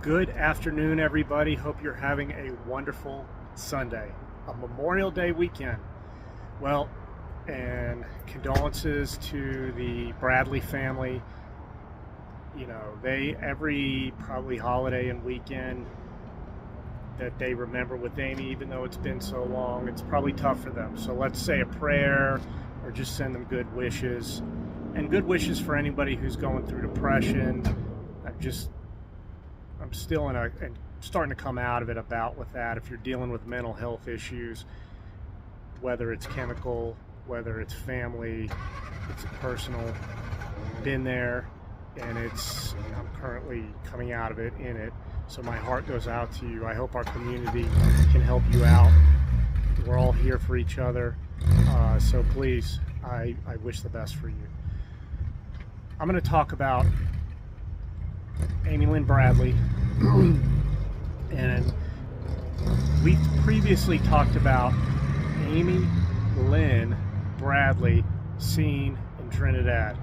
Good afternoon, everybody. Hope you're having a wonderful Sunday, a Memorial Day weekend. Well, and condolences to the Bradley family. You know, they every probably holiday and weekend that they remember with Amy, even though it's been so long, it's probably tough for them. So let's say a prayer or just send them good wishes. And good wishes for anybody who's going through depression. I'm still and starting to come out of it about with that. If you're dealing with mental health issues, whether it's chemical, whether it's family, it's personal, been there, and I'm currently coming out of it in it. So my heart goes out to you. I hope our community can help you out. We're all here for each other. So please, I wish the best for you. I'm going to talk about Lynn Bradley, and we previously talked about Amy Lynn Bradley seen in Trinidad.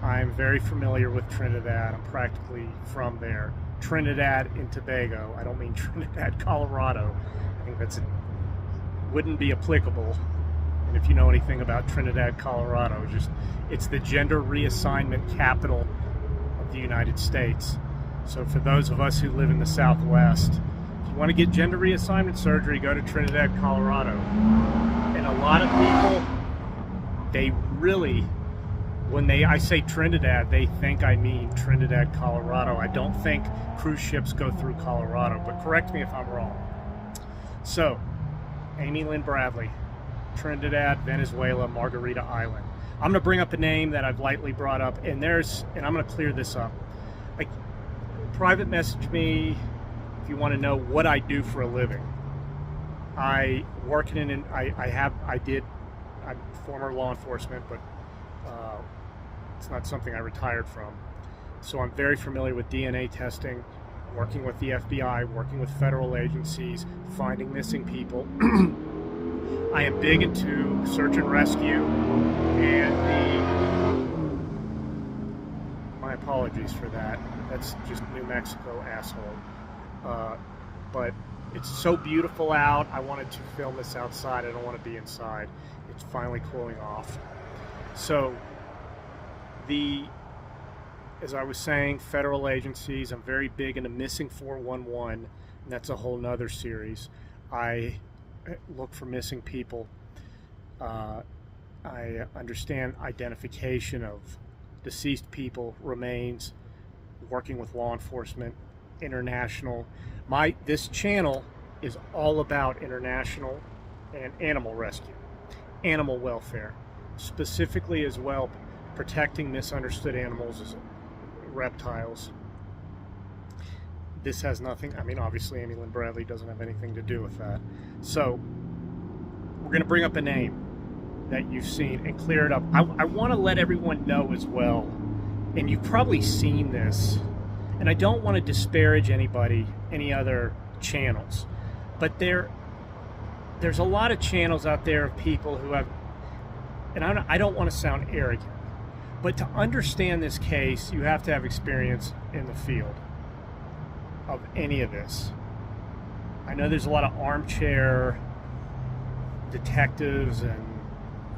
I'm very familiar with Trinidad. I'm practically from there. Trinidad and Tobago. I don't mean Trinidad, Colorado. I think wouldn't be applicable. And if you know anything about Trinidad, Colorado, it's the gender reassignment capital of the United States. So for those of us who live in the Southwest, if you want to get gender reassignment surgery, go to Trinidad, Colorado. And a lot of people, they really, when I say Trinidad, they think I mean Trinidad, Colorado. I don't think cruise ships go through Colorado, but correct me if I'm wrong. So, Amy Lynn Bradley, Trinidad, Venezuela, Margarita Island. I'm going to bring up a name that I've lightly brought up, and I'm going to clear this up. Like, private message me if you want to know what I do for a living. I'm former law enforcement, but it's not something I retired from. So I'm very familiar with DNA testing, working with the FBI, working with federal agencies, finding missing people. I am big into search and rescue, and my apologies for that. That's just New Mexico, asshole. But it's so beautiful out. I wanted to film this outside. I don't want to be inside. It's finally cooling off. So as I was saying, federal agencies, I'm very big into missing 411, and that's a whole nother series. I look for missing people. I understand identification of deceased people, remains, working with law enforcement, international. This channel is all about international and animal rescue, animal welfare, specifically as well protecting misunderstood animals as reptiles. This has nothing, obviously Amy Lynn Bradley doesn't have anything to do with that. So we're going to bring up a name that you've seen and clear it up. I want to let everyone know as well, and you've probably seen this, and I don't want to disparage any other channels, but there's a lot of channels out there of people who have, and I don't want to sound arrogant, but to understand this case, you have to have experience in the field of any of this. I know there's a lot of armchair detectives and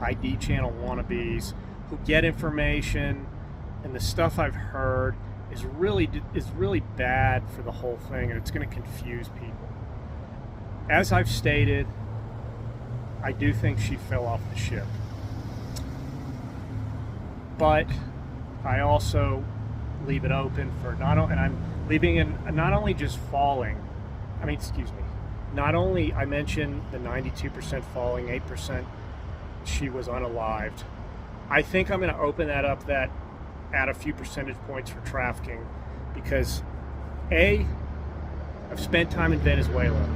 ID channel wannabes who get information, and the stuff I've heard is really bad for the whole thing, and it's going to confuse people. As I've stated, I do think she fell off the ship. But I also leave it open for and I'm leaving in not only just falling, not only I mentioned the 92% falling, 8% she was unalived. I think I'm going to open that up, that add a few percentage points for trafficking, because I've spent time in Venezuela,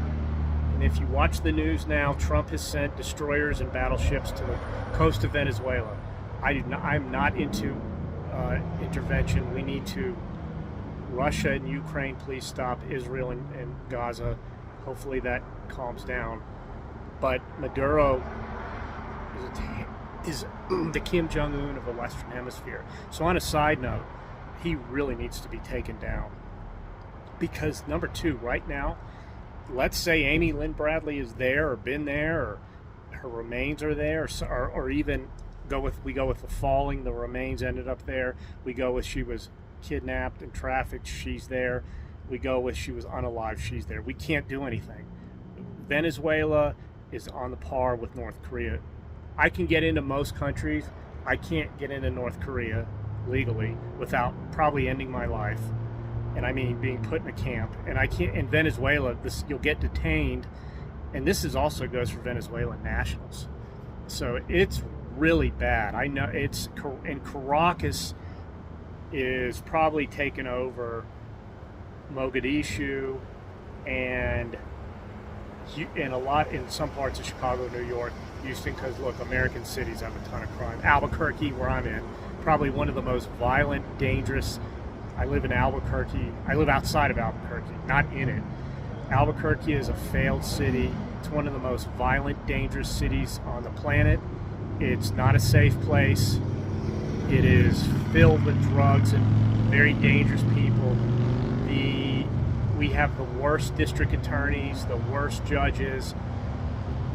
and if you watch the news now, Trump has sent destroyers and battleships to the coast of Venezuela. I'm not into intervention. We need to. Russia and Ukraine, please stop. Israel and Gaza, hopefully that calms down. But Maduro is the Kim Jong-un of the Western Hemisphere. So on a side note, he really needs to be taken down. Because number two, right now, let's say Amy Lynn Bradley is there or been there, or her remains are there, or even we go with the falling, the remains ended up there. We go with she was kidnapped and trafficked, she's there. We go with she was unalive, she's there. We can't do anything. Venezuela is on the par with North Korea. I can get into most countries. I can't get into North Korea legally without probably ending my life. And I mean being put in a camp. And I can't in Venezuela, you'll get detained. And this is also goes for Venezuelan nationals. So it's really bad. I know and Caracas is probably taken over Mogadishu and in some parts of Chicago, New York, Houston, because look, American cities have a ton of crime. Albuquerque, where I'm in, probably one of the most violent, dangerous. I live in Albuquerque. I live outside of Albuquerque, not in it. Albuquerque is a failed city. It's one of the most violent, dangerous cities on the planet. It's not a safe place. It is filled with drugs and very dangerous people. We have the worst district attorneys, the worst judges.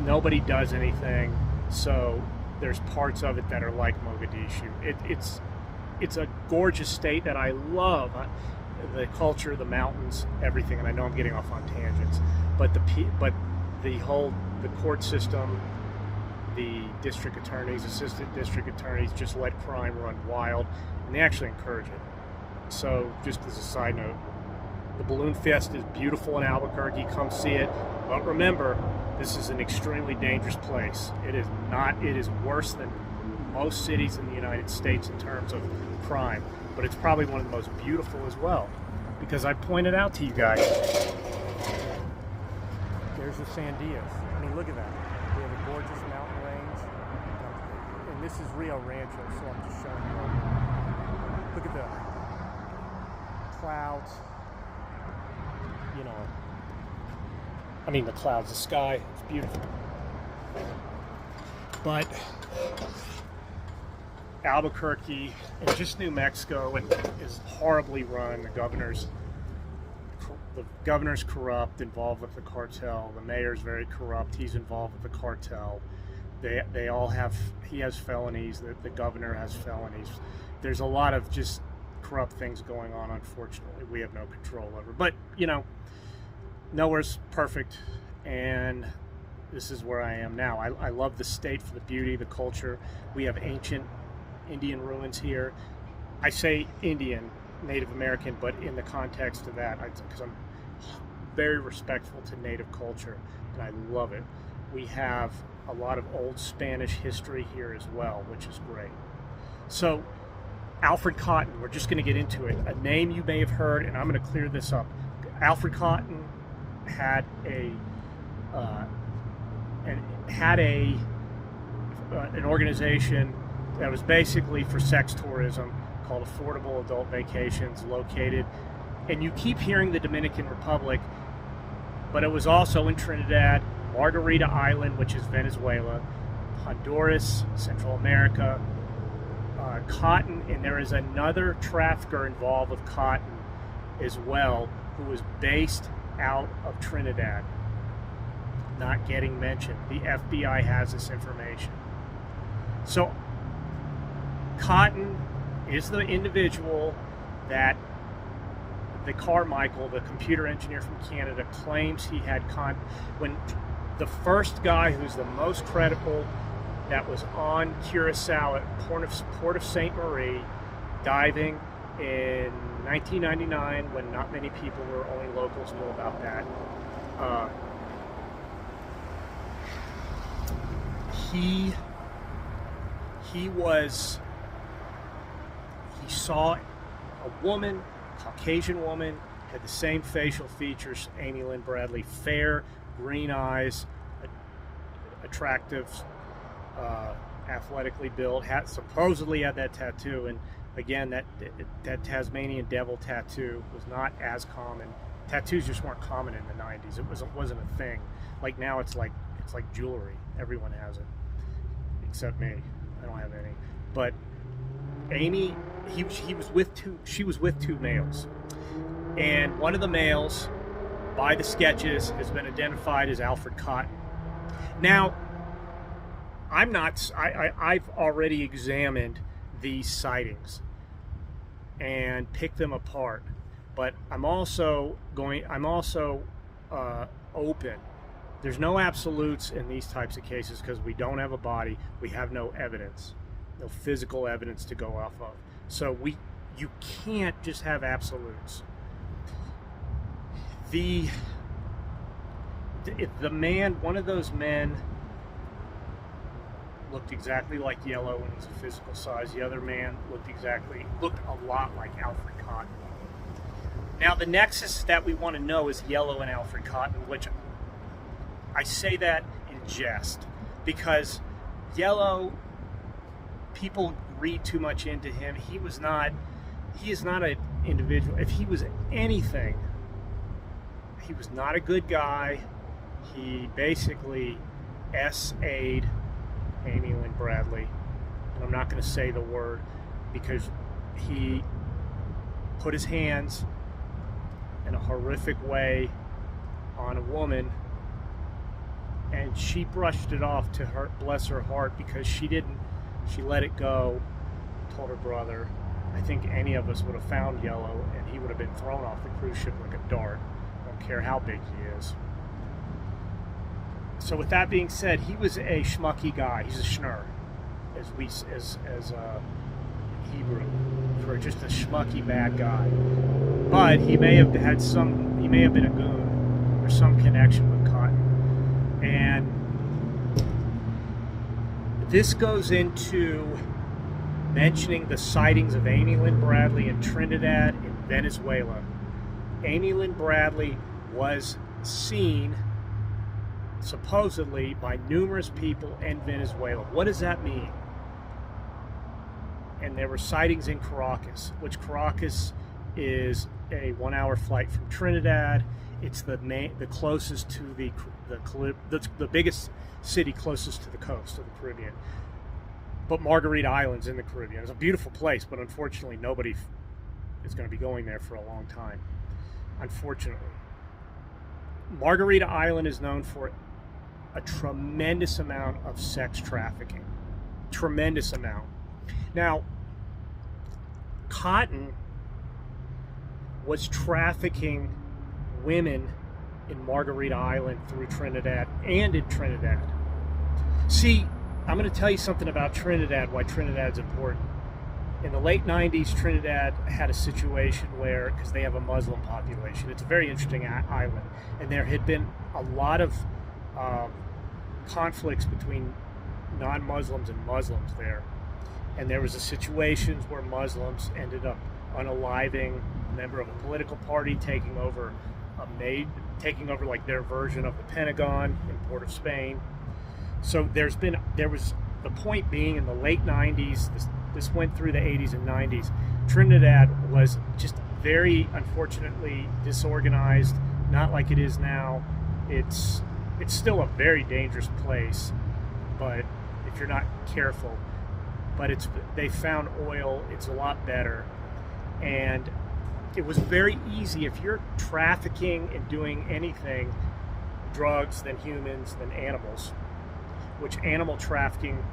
Nobody does anything. So there's parts of it that are like Mogadishu. It's a gorgeous state that I love. The culture, the mountains, everything. And I know I'm getting off on tangents, but the court system, the district attorneys, assistant district attorneys just let crime run wild, and they actually encourage it. So just as a side note, the Balloon Fest is beautiful in Albuquerque. Come see it. But remember, this is an extremely dangerous place. It is worse than most cities in the United States in terms of crime. But it's probably one of the most beautiful as well. Because I pointed out to you guys. There's the Sandias. I mean, look at that. We have a gorgeous mountain range. And this is Rio Rancho, so I'm just showing you. Look at the clouds. You know, I mean the clouds, the sky, it's beautiful. But Albuquerque and just New Mexico is horribly run. The governor's corrupt, involved with the cartel. The mayor's very corrupt. He's involved with the cartel. He has felonies. The governor has felonies. There's a lot of just corrupt things going on, unfortunately. We have no control over. But, you know, nowhere's perfect, and this is where I am now. I love the state for the beauty, the culture. We have ancient Indian ruins here. I say Indian, Native American, but in the context of that, because I'm very respectful to Native culture, and I love it. We have a lot of old Spanish history here as well, which is great. So, Alfred Cotton, we're just going to get into it. A name you may have heard, and I'm going to clear this up. Alfred Cotton had an organization that was basically for sex tourism called Affordable Adult Vacations, located, and you keep hearing the Dominican Republic, but it was also in Trinidad, Margarita Island, which is Venezuela, Honduras, Central America, cotton, and there is another trafficker involved with cotton as well, who was based out of Trinidad. Not getting mentioned. The FBI has this information. So, Cotton is the individual that the Carmichael, the computer engineer from Canada, claims he had when the first guy who's the most credible that was on Curacao at Port of St. Marie diving in 1999, when not many people were, only locals knew about that. He saw a woman, Caucasian woman, had the same facial features, Amy Lynn Bradley, fair, green eyes, attractive, athletically built, supposedly had that tattoo, and again, that Tasmanian devil tattoo was not as common. Tattoos just weren't common in the 90s. It wasn't a thing. Like now, it's like jewelry. Everyone has it, except me. I don't have any. But Amy, she was with two males. And one of the males, by the sketches, has been identified as Alfred Cotton. Now, I've already examined these sightings and picked them apart, but I'm also open. There's no absolutes in these types of cases because we don't have a body, we have no evidence, no physical evidence to go off of. So you can't just have absolutes. The man, one of those men, looked exactly like Yellow when he's a physical size. The other man looked a lot like Alfred Cotton. Now, the nexus that we want to know is Yellow and Alfred Cotton, which I say that in jest because Yellow, people read too much into him. He is not an individual. If he was anything, he was not a good guy. He basically S.A.'d Amy Lynn Bradley, and I'm not going to say the word because he put his hands in a horrific way on a woman, and she brushed it off, to her, bless her heart, because she let it go, told her brother. I think any of us would have found Yellow and he would have been thrown off the cruise ship like a dart. I don't care how big he is. So with that being said, he was a schmucky guy. He's a schnurr, as Hebrew, for just a schmucky bad guy. But he may have been a goon or some connection with Cotton. And this goes into mentioning the sightings of Amy Lynn Bradley in Trinidad and Venezuela. Amy Lynn Bradley was seen supposedly by numerous people in Venezuela. What does that mean? And there were sightings in Caracas, which Caracas is a 1-hour flight from Trinidad. It's the closest to the biggest city closest to the coast of the Caribbean. But Margarita Island's in the Caribbean. It's a beautiful place, but unfortunately nobody is going to be going there for a long time. Unfortunately. Margarita Island is known for a tremendous amount of sex trafficking. Tremendous amount. Now, Cotton was trafficking women in Margarita Island through Trinidad and in Trinidad. See, I'm going to tell you something about Trinidad, why Trinidad's important. In the late 90s, Trinidad had a situation where, because they have a Muslim population, it's a very interesting island, and there had been a lot of conflicts between non-Muslims and Muslims there. And there was a situations where Muslims ended up unaliving a member of a political party, taking over like their version of the Pentagon in Port of Spain. So there was the point being, in the late 90s, this went through the 80s and 90s, Trinidad was just very, unfortunately, disorganized, not like it is now. It's still a very dangerous place, but if you're not careful. But they found oil, it's a lot better. And it was very easy, if you're trafficking and doing anything, drugs, then humans, then animals, which animal trafficking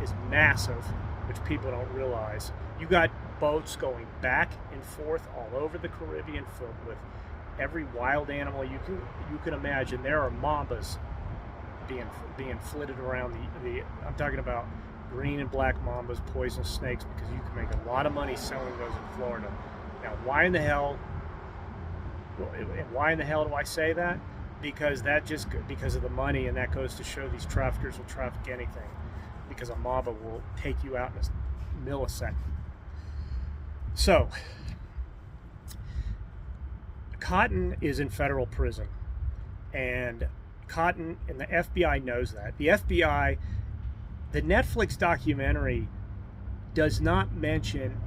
is massive, which people don't realize. You got boats going back and forth all over the Caribbean filled with every wild animal you can imagine. There are mambas being flitted around I'm talking about green and black mambas, poisonous snakes, because you can make a lot of money selling those in Florida. Now, why in the hell do I say that? Because of the money, and that goes to show these traffickers will traffic anything, because a mamba will take you out in a millisecond. So, Cotton is in federal prison, and the FBI knows that. The FBI, the Netflix documentary does not mention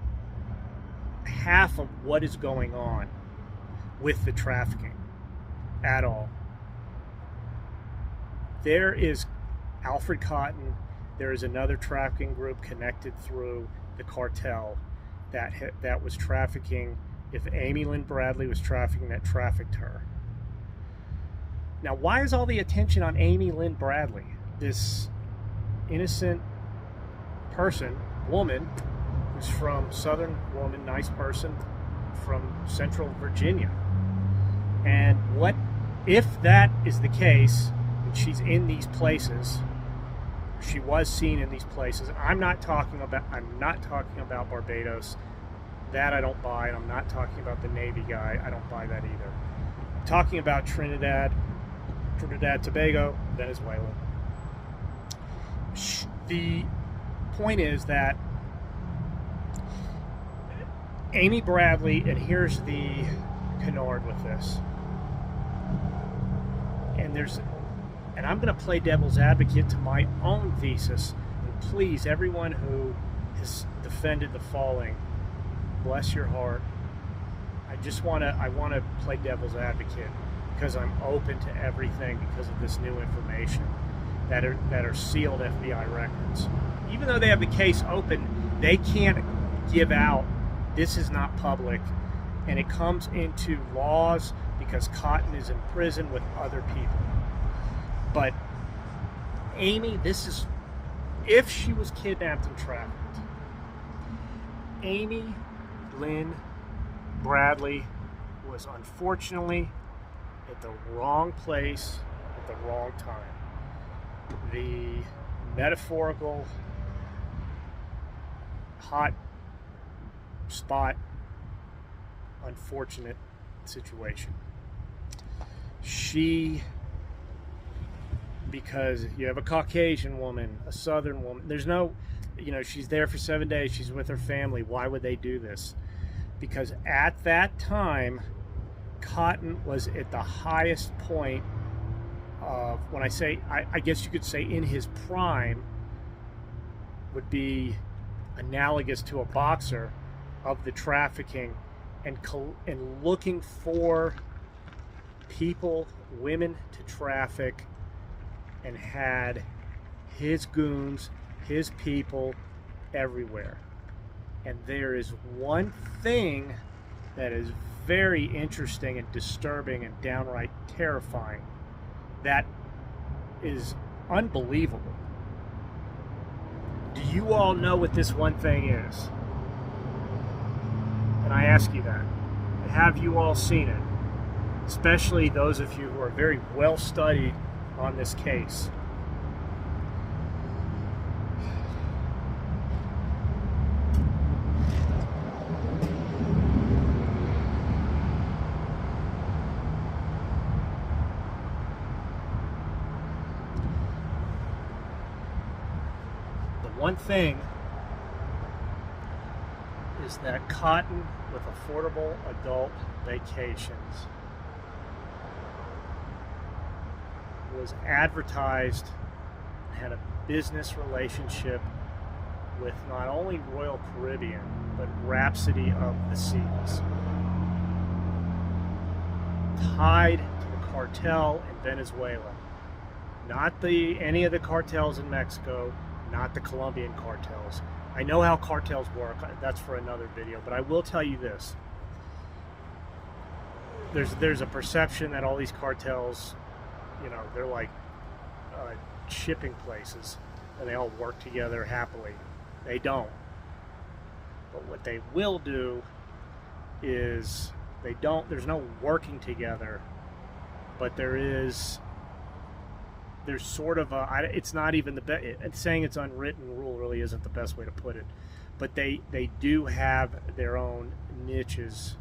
half of what is going on with the trafficking at all. There is Alfred Cotton. There is another trafficking group connected through the cartel that was trafficking if Amy Lynn Bradley was trafficking that trafficked her. Now, why is all the attention on Amy Lynn Bradley, this innocent person, woman, who's from Southern woman, nice person from Central Virginia? And what if that is the case, and she's in these places, she was seen in these places. I'm not talking about Barbados. That I don't buy, and I'm not talking about the Navy guy. I don't buy that either. I'm talking about Trinidad, Tobago, Venezuela. The point is that Amy Bradley, and here's the canard with this, and I'm going to play devil's advocate to my own thesis. And please, everyone who has defended the falling, bless your heart. I want to play devil's advocate because I'm open to everything because of this new information that are sealed FBI records. Even though they have the case open, they can't give out, this is not public, and it comes into laws because Cotton is in prison with other people. But Amy, this is, if she was kidnapped and trafficked, Amy Lynn Bradley was unfortunately at the wrong place at the wrong time. The metaphorical hot spot, unfortunate situation. Because you have a Caucasian woman, a Southern woman, there's no, she's there for 7 days, she's with her family. Why would they do this? Because at that time, Cotton was at the highest point of, when I say, I guess you could say in his prime, would be analogous to a boxer, of the trafficking and looking for people, women to traffic, and had his goons, his people everywhere. And there is one thing that is very interesting and disturbing and downright terrifying that is unbelievable. Do you all know what this one thing is? And I ask you that. Have you all seen it? Especially those of you who are very well studied on this case. The one thing is that Cotton with affordable adult vacations was advertised, had a business relationship with not only Royal Caribbean, but Rhapsody of the Seas, tied to the cartel in Venezuela. Not any of the cartels in Mexico, not the Colombian cartels. I know how cartels work, that's for another video, but I will tell you this. There's a perception that all these cartels, they're like shipping places and they all work together happily. They don't. But what they will do is there's no working together, but there's sort of it's not even the best, saying it's unwritten rule really isn't the best way to put it, but they do have their own niches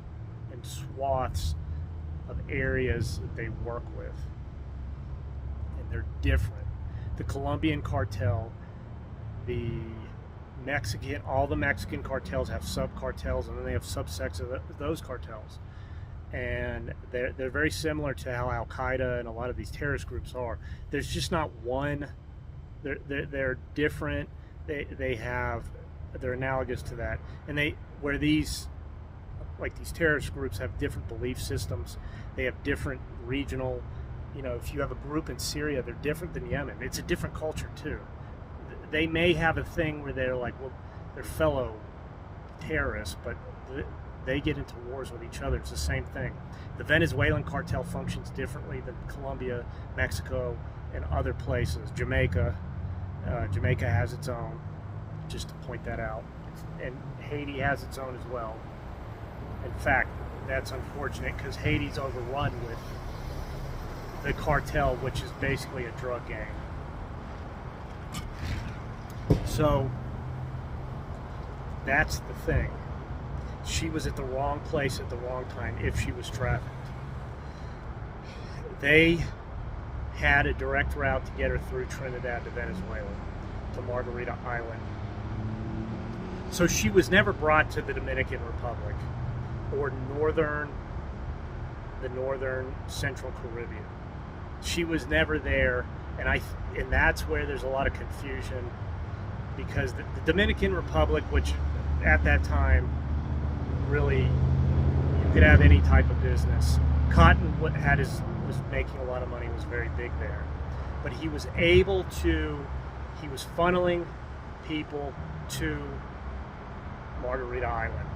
and swaths of areas that they work with, and they're different. The Colombian cartel, all the Mexican cartels have sub-cartels, and then they have subsects of those cartels. And they're very similar to how Al-Qaeda and a lot of these terrorist groups are. There's just not one. They're different. They're analogous to that. And where these terrorist groups have different belief systems. They have different regional. If you have a group in Syria, they're different than Yemen. It's a different culture too. They may have a thing where they're like, well, they're fellow terrorists, but They get into wars with each other. It's the same thing. The Venezuelan cartel functions differently than Colombia, Mexico, and other places. Jamaica has its own, just to point that out. And Haiti has its own as well. In fact, that's unfortunate because Haiti's overrun with the cartel, which is basically a drug gang. So that's the thing. She was at the wrong place at the wrong time if she was trafficked. They had a direct route to get her through Trinidad to Venezuela, to Margarita Island. So she was never brought to the Dominican Republic or the northern Central Caribbean. She was never there, and that's where there's a lot of confusion, because the Dominican Republic, which at that time really you could have any type of business. Cotton was making a lot of money, was very big there, but he was funneling people to Margarita Island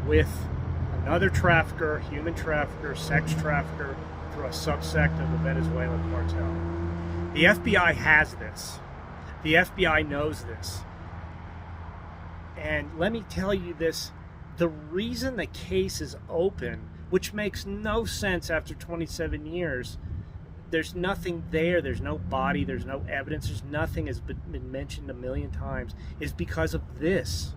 with another trafficker, human trafficker, sex trafficker, through a subsect of the Venezuelan cartel. The FBI has this. The FBI knows this. And let me tell you this, the reason the case is open, which makes no sense after 27 years, there's nothing there, there's no body, there's no evidence, there's nothing has been mentioned a million times, is because of this.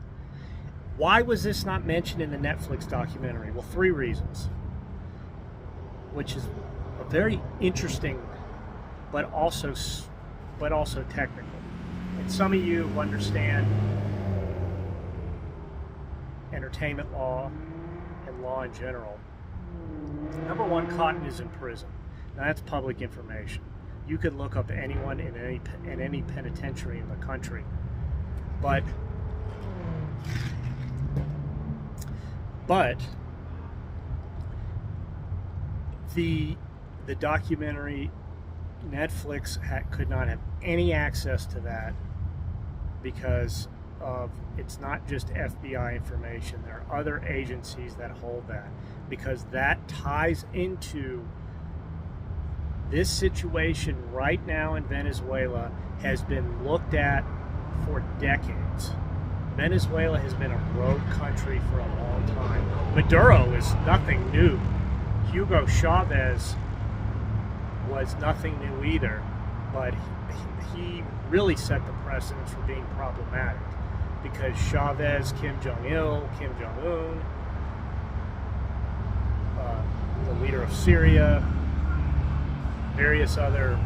Why was this not mentioned in the Netflix documentary? Well, 3 reasons, which is a very interesting but also technical. And some of you understand entertainment law and law in general. Number 1, Cotton is in prison. Now that's public information. You could look up anyone in any penitentiary in the country. But the documentary, Netflix could not have any access to that because of, it's not just FBI information. There are other agencies that hold that, because that ties into this situation right now in Venezuela, has been looked at for decades. Venezuela has been a rogue country for a long time. Maduro is nothing new. Hugo Chavez was nothing new either, but he really set the precedence for being problematic, because Chavez, Kim Jong-il, Kim Jong-un, the leader of Syria, various other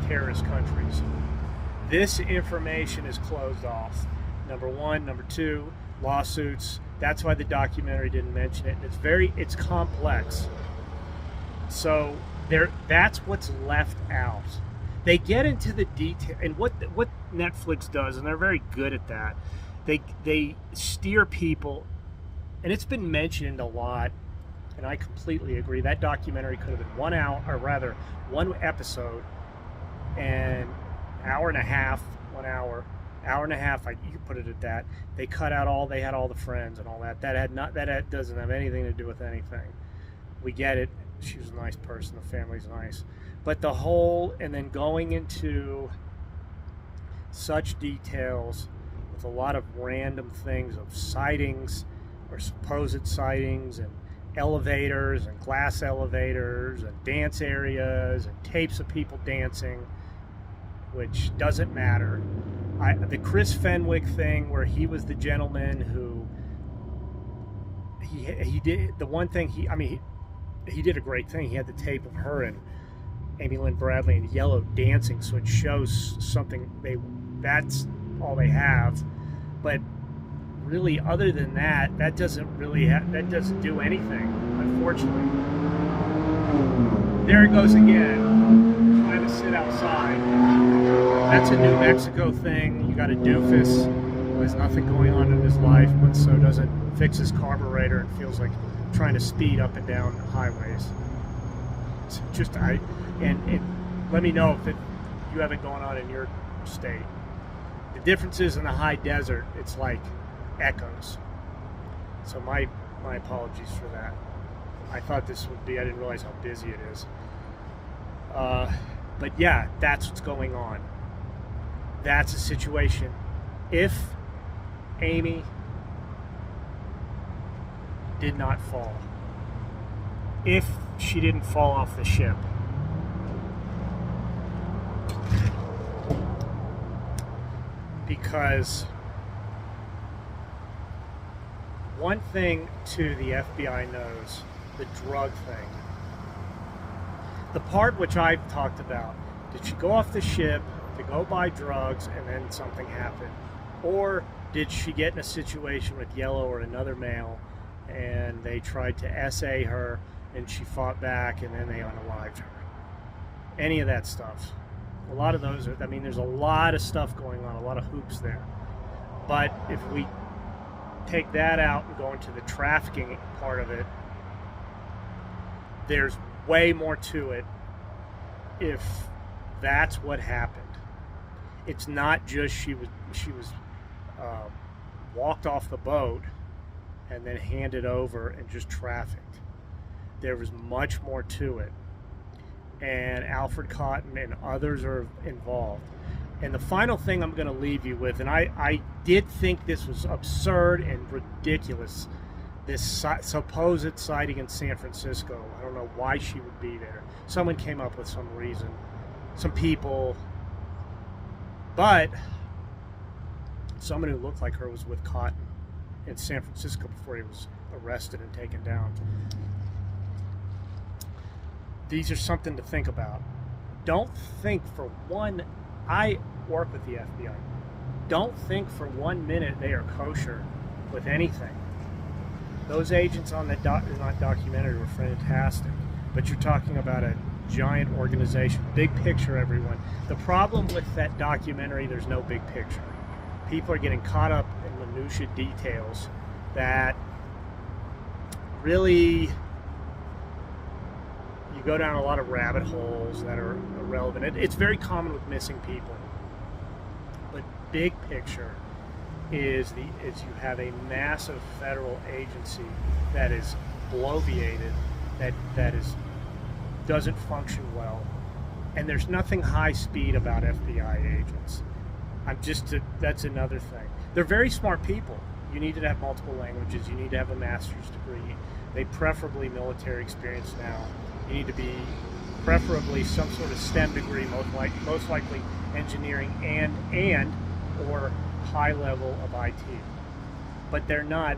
terrorist countries. This information is closed off. Number 1. Number 2, lawsuits. That's why the documentary didn't mention it. It's complex. So that's what's left out. They get into the detail, and what Netflix does, and they're very good at that. They steer people, and it's been mentioned a lot, and I completely agree. That documentary could have been 1 hour, or rather 1 episode, and hour and a half, 1 hour, hour and a half. You could put it at that. They cut out they had all the friends and all that. That doesn't have anything to do with anything. We get it. She was a nice person. The family's nice. But the whole, and then going into such details with a lot of random things of sightings or supposed sightings, and elevators and glass elevators and dance areas and tapes of people dancing, which doesn't matter. The Chris Fenwick thing, where he was the gentleman who he did the one thing he did a great thing. He had the tape of her and Amy Lynn Bradley in yellow dancing, so it shows something. That's all they have. But really, other than that, that doesn't do anything, unfortunately. There it goes again, trying to sit outside. That's a New Mexico thing. You got a doofus who has nothing going on in his life, but so doesn't fix his carburetor and feels like trying to speed up and down highways. It's just let me know if you have it going on in your state. The difference is in the high desert, it's like echoes. So my apologies for that. I thought this would be, I didn't realize how busy it is. But yeah, that's what's going on. That's a situation. If Amy did not fall, if she didn't fall off the ship, because one thing too the FBI knows, the drug thing, the part which I've talked about, did she go off the ship to go buy drugs and then something happened? Or did she get in a situation with Yellow or another male and they tried to essay her and she fought back and then they unalived her? Any of that stuff. A lot of those are, I mean, there's a lot of stuff going on, a lot of hoops there. But if we take that out and go into the trafficking part of it, there's way more to it if that's what happened. It's not just she was walked off the boat and then handed over and just trafficked. There was much more to it. And Alfred Cotton and others are involved. And the final thing I'm going to leave you with, and I did think this was absurd and ridiculous, this supposed sighting in San Francisco. I don't know why she would be there. Someone came up with some reason, some people, but someone who looked like her was with Cotton in San Francisco before he was arrested and taken down. These are something to think about. Don't think for one, I work with the FBI. Don't think for 1 minute they are kosher with anything. Those agents on that documentary were fantastic, but you're talking about a giant organization. Big picture, everyone. The problem with that documentary, there's no big picture. People are getting caught up in minutiae details that really, you go down a lot of rabbit holes that are irrelevant. It's very common with missing people. But big picture is you have a massive federal agency that is bloviated, that doesn't function well, and there's nothing high speed about FBI agents. That's another thing. They're very smart people. You need to have multiple languages. You need to have a master's degree. They preferably military experience now. You need to be preferably some sort of STEM degree, most likely engineering and or high level of IT. But they're not.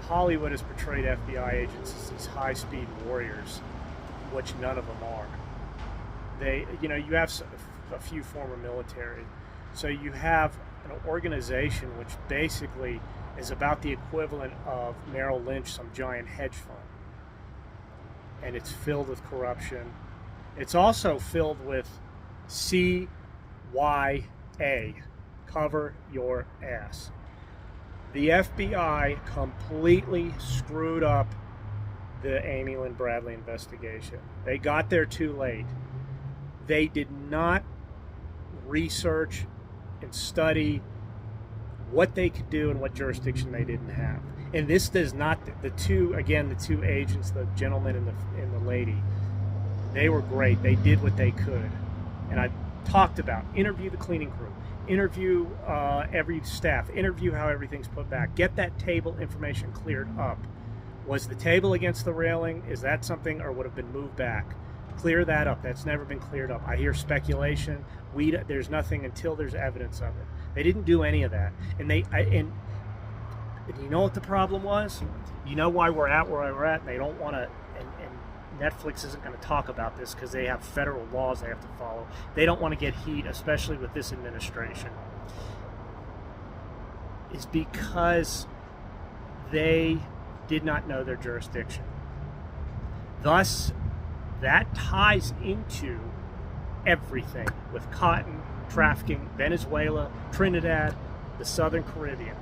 Hollywood has portrayed FBI agents as these high-speed warriors, which none of them are. You have a few former military, so you have an organization which basically is about the equivalent of Merrill Lynch, some giant hedge fund. And it's filled with corruption. It's also filled with CYA, cover your ass. The FBI completely screwed up the Amy Lynn Bradley investigation. They got there too late. They did not research and study what they could do and what jurisdiction they didn't have. And this does not, the two agents, the gentleman and the lady, they were great. They did what they could. And I talked about, interview the cleaning crew, interview every staff, interview how everything's put back, get that table information cleared up. Was the table against the railing? Is that something, or would have been moved back? Clear that up. That's never been cleared up. I hear speculation. There's nothing until there's evidence of it. They didn't do any of that. And you know what the problem was? You know why we're at where we're at? They don't want to, and Netflix isn't going to talk about this because they have federal laws they have to follow. They don't want to get heat, especially with this administration. Is because they did not know their jurisdiction. Thus, that ties into everything with cotton, trafficking, Venezuela, Trinidad, the Southern Caribbean.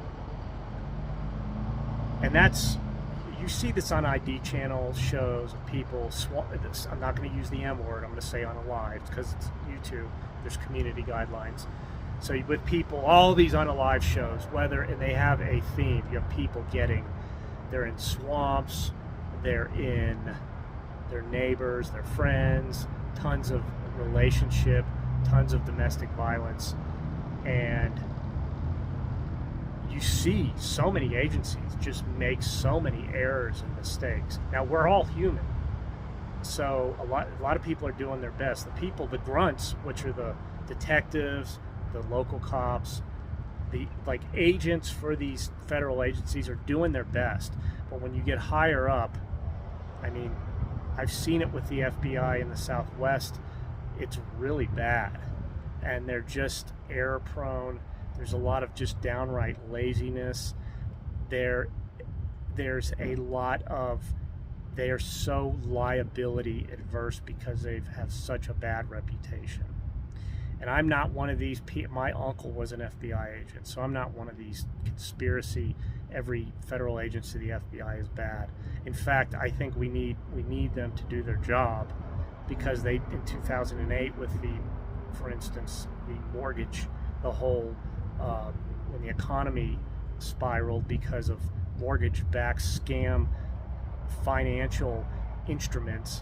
And you see this on ID channel shows of people, I'm not going to use the M word, I'm going to say unalived because it's YouTube, there's community guidelines. So with people, all these unalived shows, and they have a theme, you have people getting They're in swamps, they're in their neighbors, their friends, tons of relationship, tons of domestic violence. And you see so many agencies just make so many errors and mistakes. Now, we're all human, so a lot of people are doing their best. The grunts, which are the detectives, the local cops, the agents for these federal agencies, are doing their best. But when you get higher up, I mean, I've seen it with the FBI in the Southwest. It's really bad, and they're just error prone. There's a lot of just downright laziness. There's a lot of, they are so liability adverse because they have such a bad reputation. And I'm not one of these people. My uncle was an FBI agent, so I'm not one of these conspiracy, every federal agency of the FBI is bad. In fact, I think we need them to do their job, because they, in 2008, with for instance, the mortgage, the whole, when the economy spiraled because of mortgage-backed scam financial instruments,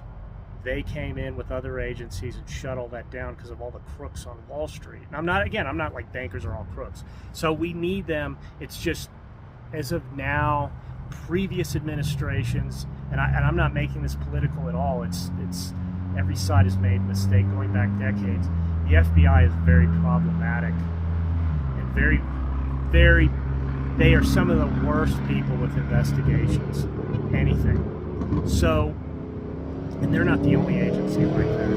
they came in with other agencies and shut all that down because of all the crooks on Wall Street. And I'm not like bankers are all crooks. So we need them. It's just, as of now, previous administrations, and I'm not making this political at all. It's every side has made a mistake going back decades. The FBI is very problematic and very, very, they are some of the worst people with investigations, anything. So, and they're not the only agency like that.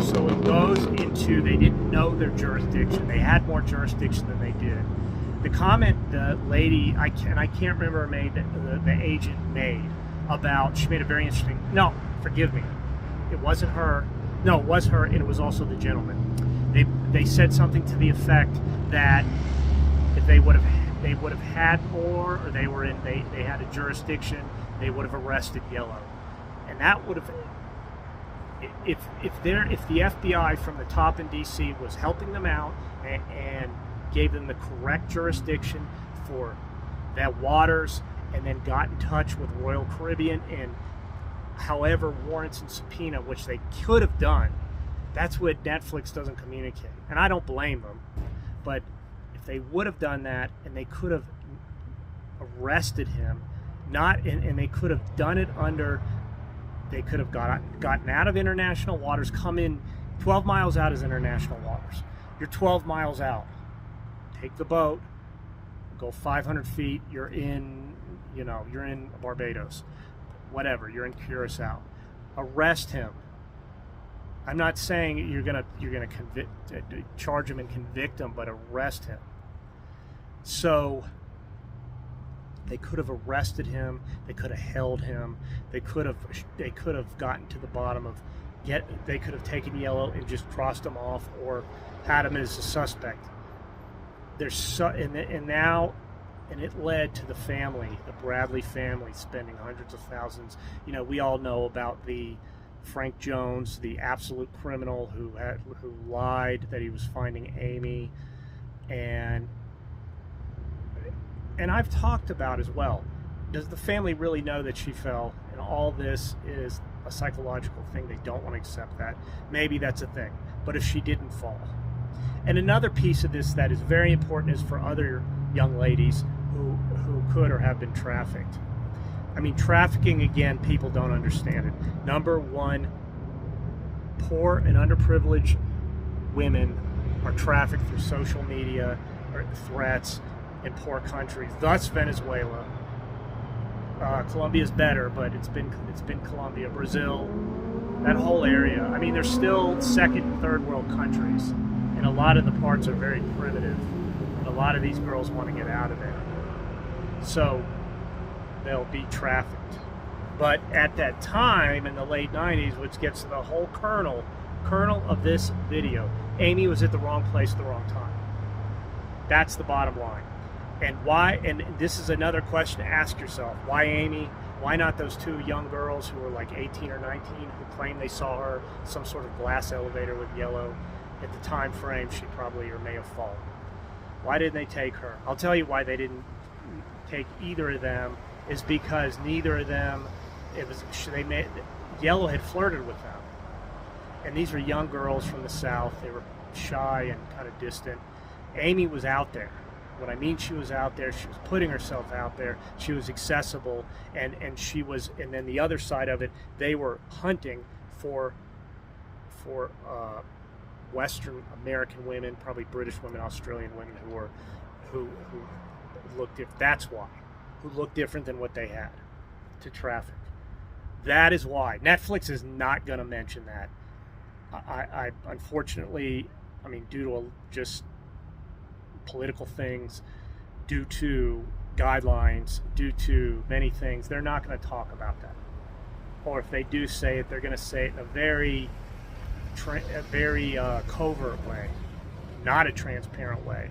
So it goes into, they didn't know their jurisdiction. They had more jurisdiction than they did. The comment the lady, I can't remember the agent made about, she made a very interesting, no, forgive me, it wasn't her. No, it was her, and it was also the gentleman. They said something to the effect that if they would have had more, or they had a jurisdiction, they would have arrested Yellow. And that would have, if the FBI from the top in DC was helping them out and gave them the correct jurisdiction for that waters, and then got in touch with Royal Caribbean and however warrants and subpoena, which they could have done. That's what Netflix doesn't communicate, and I don't blame them. But if they would have done that, and they could have arrested him, and they could have done it under, they could have gotten out of international waters, come in 12 miles out is international waters. You're 12 miles out. Take the boat, go 500 feet. You're in Barbados. Whatever, you're in Curacao. Arrest him. I'm not saying you're gonna charge him and convict him, but arrest him. So they could have arrested him. They could have held him. They could have gotten to the bottom of They could have taken Yellow and just crossed him off, or had him as a suspect. And it led to the family, the Bradley family, spending hundreds of thousands. We all know about the Frank Jones, the absolute criminal who lied that he was finding Amy, and I've talked about as well. Does the family really know that she fell? And all this is a psychological thing. They don't want to accept that. Maybe that's a thing. But if she didn't fall. And another piece of this that is very important is for other young ladies who could or have been trafficked. I mean, trafficking, again, people don't understand it. Number one, poor and underprivileged women are trafficked through social media or threats in poor countries, thus Venezuela. Colombia's better, but it's been Colombia, Brazil, that whole area. I mean, there's still second and third world countries, and a lot of the parts are very primitive, and a lot of these girls want to get out of there. So they'll be trafficked. But at that time, in the late 90s, which gets to the whole kernel of this video, Amy was at the wrong place at the wrong time. That's the bottom line. And why, and this is another question to ask yourself, why Amy? Why not those two young girls who were like 18 or 19 who claimed they saw her some sort of glass elevator with Yellow? At the time frame, she probably or may have fallen. Why didn't they take her? I'll tell you why they didn't take either of them is because neither of them, Yellow had flirted with them. And these were young girls from the South. They were shy and kind of distant. Amy was out there. What I mean, she was out there. She was putting herself out there. She was accessible, and she was. And then the other side of it, they were hunting for Western American women, probably British women, Australian women who looked different. That's why, who looked different than what they had to traffic. That is why Netflix is not going to mention that. I unfortunately, I mean, due to just political things, due to guidelines, due to many things, they're not going to talk about that. Or if they do say it, they're going to say it in a very covert way, not a transparent way.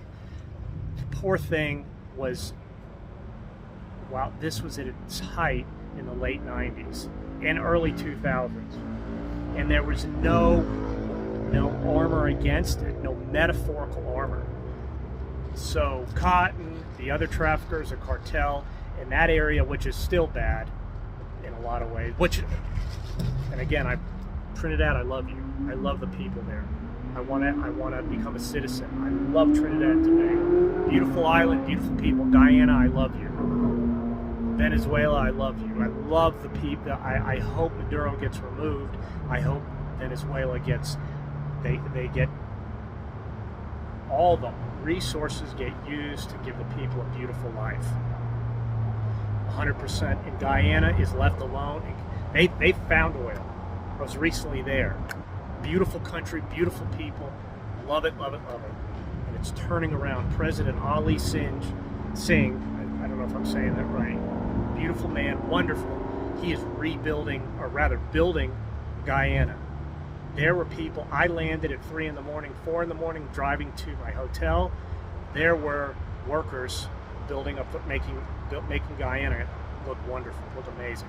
The poor thing was, wow, this was at its height in the late 90s and early 2000s. And there was no armor against it, no metaphorical armor. So Cotton, the other traffickers, a cartel in that area, which is still bad in a lot of ways. And again, Trinidad, I love you. I love the people there. I want to become a citizen. I love Trinidad and Tobago. Beautiful island, beautiful people. Guyana, I love you. Venezuela, I love you. I love the people. I hope Maduro gets removed. I hope Venezuela gets, they get all the resources get used to give the people a beautiful life. 100%. And Guyana is left alone. They found oil. I was recently there. Beautiful country, beautiful people. Love it, love it, love it. And it's turning around. President Ali Singh, I don't know if I'm saying that right. Beautiful man, wonderful. He is rebuilding, or rather building, Guyana. There were people, I landed at 3 in the morning, 4 in the morning, driving to my hotel. There were workers building up, making Guyana look wonderful, look amazing.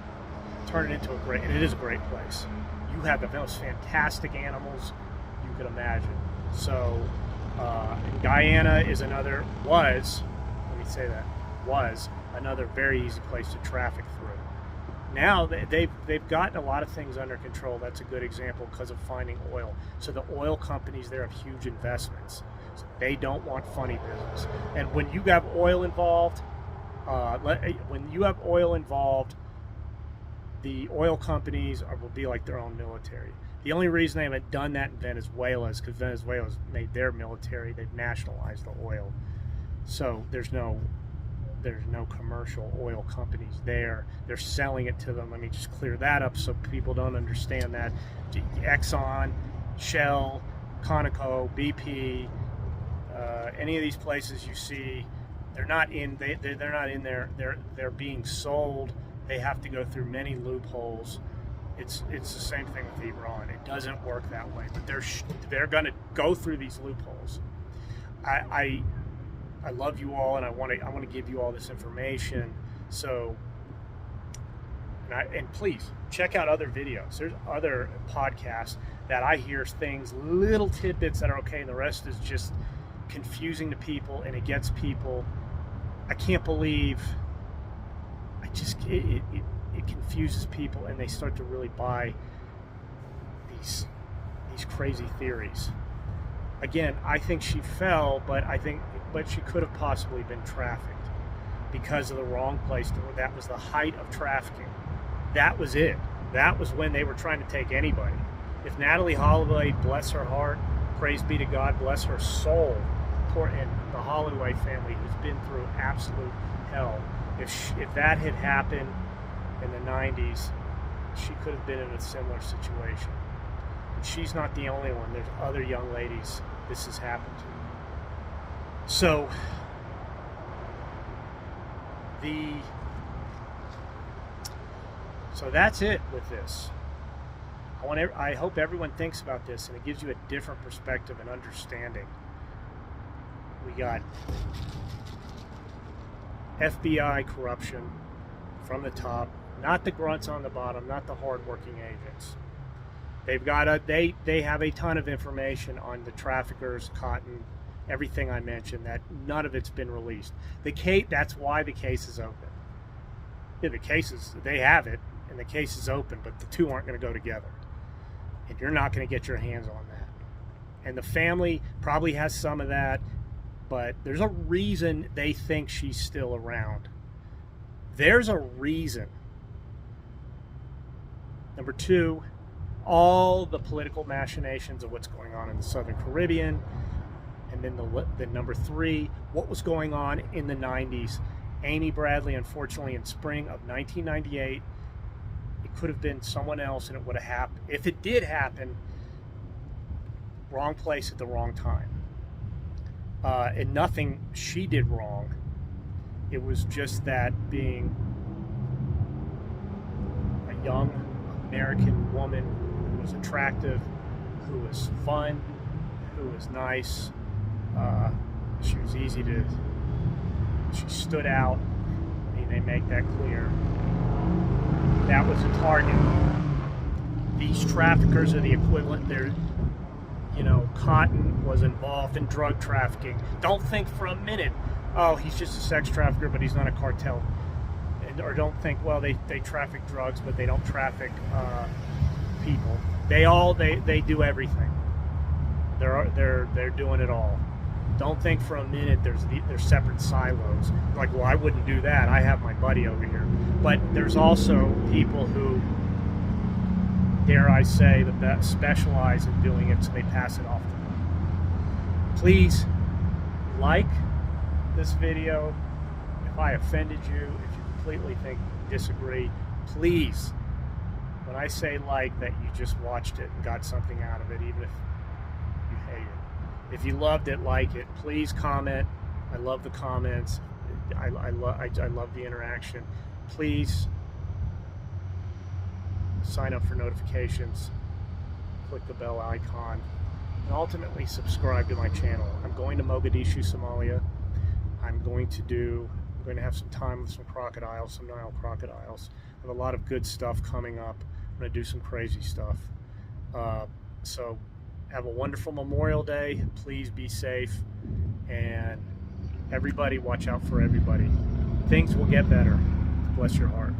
Turn it into and it is a great place. You have the most fantastic animals you could imagine. So, and Guyana is was another very easy place to traffic through. Now they've gotten a lot of things under control. That's a good example because of finding oil. So the oil companies there have huge investments. So they don't want funny business. And when you have oil involved, the oil companies will be like their own military. The only reason they haven't done that in Venezuela is because Venezuela's made their military. They've nationalized the oil. So there's no commercial oil companies there. They're selling it to them. Let me just clear that up so people don't understand that. Exxon, Shell, Conoco, BP, any of these places you see, they're not in there. They're being sold. They have to go through many loopholes. It's the same thing with Iran. It doesn't work that way, but they're going to go through these loopholes. I love you all, and I want to give you all this information. So, and please check out other videos. There's other podcasts that I hear things, little tidbits that are okay, and the rest is just confusing to people, and it gets people. I can't believe. It confuses people, and they start to really buy these crazy theories. Again, I think she fell, but she could have possibly been trafficked because of the wrong place. That was the height of trafficking. That was it. That was when they were trying to take anybody. If Natalie Holloway, bless her heart, praise be to God, bless her soul, and the Holloway family who's been through absolute hell. If that had happened in the 90s, she could have been in a similar situation. And she's not the only one. There's other young ladies this has happened to. So that's it with this. I hope everyone thinks about this, and it gives you a different perspective and understanding. We got FBI corruption from the top, not the grunts on the bottom, not the hardworking agents. They have a ton of information on the traffickers, Cotton, everything I mentioned, that none of it's been released. The case, that's why the case is open. Yeah, the case is, they have it, and the case is open, but the two aren't going to go together. And you're not going to get your hands on that. And the family probably has some of that, but there's a reason they think she's still around. There's a reason. Number two, all the political machinations of what's going on in the Southern Caribbean. And then the number three, what was going on in the 90s. Amy Bradley, unfortunately, in spring of 1998, it could have been someone else and it would have happened. If it did happen, wrong place at the wrong time. And nothing she did wrong. It was just that being a young American woman who was attractive, who was fun, who was nice. She was easy to, she stood out. I mean, they make that clear. That was a target. These traffickers are the equivalent. They're, you know, Cotton was involved in drug trafficking. Don't think for a minute, oh, he's just a sex trafficker, but he's not a cartel. Or don't think, well, they traffic drugs, but they don't traffic people. They do everything. They're doing it all. Don't think for a minute there's separate silos. Like, well, I wouldn't do that. I have my buddy over here. But there's also people who, dare I say, the best specialize in doing it, so they pass it off to them. Please like this video. If I offended you, if you completely disagree, please, when I say like, that you just watched it and got something out of it, even if you hate it. If you loved it, like it. Please comment. I love the comments. I love the interaction. Please sign up for notifications. Click the bell icon. And ultimately subscribe to my channel. I'm going to Mogadishu, Somalia. I'm going to have some time with some crocodiles, some Nile crocodiles. I have a lot of good stuff coming up. I'm going to do some crazy stuff. So have a wonderful Memorial Day. Please be safe. And everybody, watch out for everybody. Things will get better. Bless your heart.